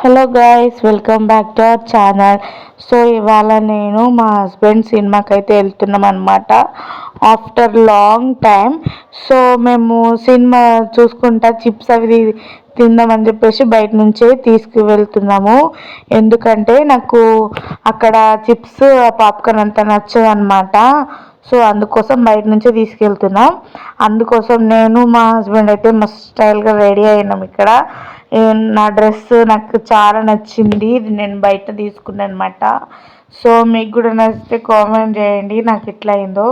Hello guys, welcome back to our channel. So ఇవాళ నేను మా హస్బెండ్ సినిమాకి అయితే వెళ్తున్నాం అనమాట. After long time. సో మేము సినిమా చూసుకుంటా చిప్స్ అవి తిందామని చెప్పేసి బయట నుంచే తీసుకువెళ్తున్నాము. ఎందుకంటే నాకు అక్కడ చిప్స్ పాప్కార్న్ అంత నచ్చదు అనమాట. సో అందుకోసం బయట నుంచే తీసుకెళ్తున్నాం. అందుకోసం నేను మా హస్బెండ్ అయితే మస్తు స్టైల్గా రెడీ అయినాం. ఇక్కడ నా డ్రెస్ నాకు చాలా నచ్చింది. ఇది నేను బయట తీసుకున్నాను అనమాట. సో మీకు కూడా నచ్చితే కామెంట్ చేయండి నాకు ఎట్లా అయిందో.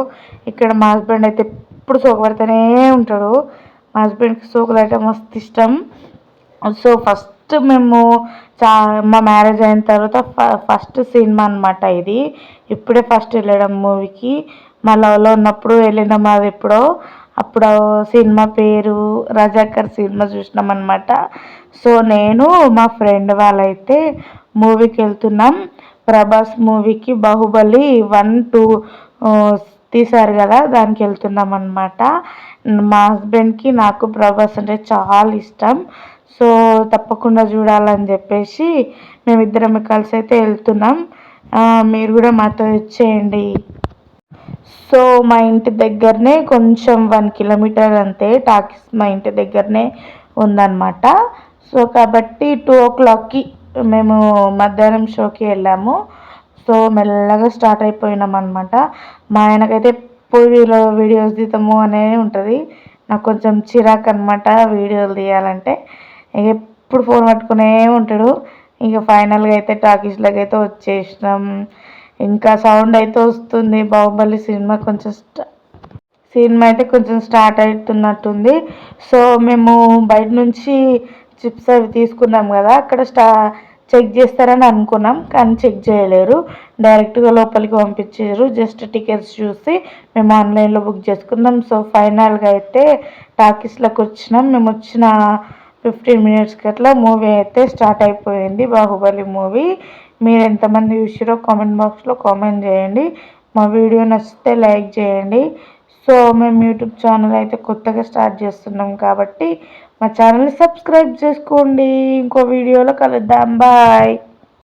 ఇక్కడ మా హస్బెండ్ అయితే ఎప్పుడు సోకుపడుతూనే ఉంటాడు. మా హస్బెండ్కి సోకులు అంటే మస్తు ఇష్టం. సో ఫస్ట్ మేము మా మ్యారేజ్ అయిన తర్వాత ఫస్ట్ సినిమా అనమాట ఇది. ఇప్పుడే ఫస్ట్ వెళ్ళడం మూవీకి. మా లవ్లో ఉన్నప్పుడు వెళ్ళినాం. అది ఎప్పుడో అప్పుడు సినిమా పేరు రజాకర్ సినిమా చూసినాం అనమాట. సో నేను మా ఫ్రెండ్ వాళ్ళైతే మూవీకి వెళ్తున్నాం. ప్రభాస్ మూవీకి బాహుబలి 1, 2 తీశారు కదా, దానికి వెళ్తున్నాం అనమాట. మా హస్బెండ్కి నాకు ప్రభాస్ అంటే చాలా ఇష్టం. సో తప్పకుండా చూడాలని చెప్పేసి మేమిద్దరం కలిసి అయితే వెళ్తున్నాం. మీరు కూడా మాతో వచ్చేయండి. సో మా ఇంటి దగ్గరనే కొంచెం 1 కిలోమీటర్ అంతే టాకీస్ మా ఇంటి దగ్గరనే ఉందన్నమాట. సో కాబట్టి 2 o'clockకి మేము మధ్యాహ్నం షోకి వెళ్ళాము. సో మెల్లగా స్టార్ట్ అయిపోయినాం అనమాట. మా ఆయనకైతే ఎప్పుడు వీడియోస్ తీద్దాము అనే ఉంటుంది. నాకు కొంచెం చిరాకు అనమాట వీడియోలు తీయాలంటే. ఎప్పుడు ఫోన్ పట్టుకునే ఉంటాడు. ఇక ఫైనల్గా అయితే టాకీస్లోకి అయితే వచ్చేసినాం. ఇంకా సౌండ్ అయితే వస్తుంది. బాహుబలి సినిమా అయితే కొంచెం స్టార్ట్ అవుతున్నట్టుంది. సో మేము బయట నుంచి చిప్స్ అవి తీసుకున్నాం కదా, అక్కడ చెక్ చేస్తారని అనుకున్నాం. కానీ చెక్ చేయలేరు. డైరెక్ట్గా లోపలికి పంపించారు. జస్ట్ టికెట్స్ చూసి మేము ఆన్లైన్లో బుక్ చేసుకున్నాం. సో ఫైనల్గా అయితే టాకీస్లోకి వచ్చినాం. మేము వచ్చిన 15 minutesకి అట్లా మూవీ అయితే స్టార్ట్ అయిపోయింది, బాహుబలి మూవీ. మీరు ఎంతమంది చూసారో కామెంట్ బాక్స్లో కామెంట్ చేయండి. మా వీడియో నచ్చితే లైక్ చేయండి. సో మేము యూట్యూబ్ ఛానల్ అయితే కొత్తగా స్టార్ట్ చేస్తున్నాం కాబట్టి మా ఛానల్ని సబ్స్క్రైబ్ చేసుకోండి. ఇంకో వీడియోలో కలుద్దాం. బాయ్.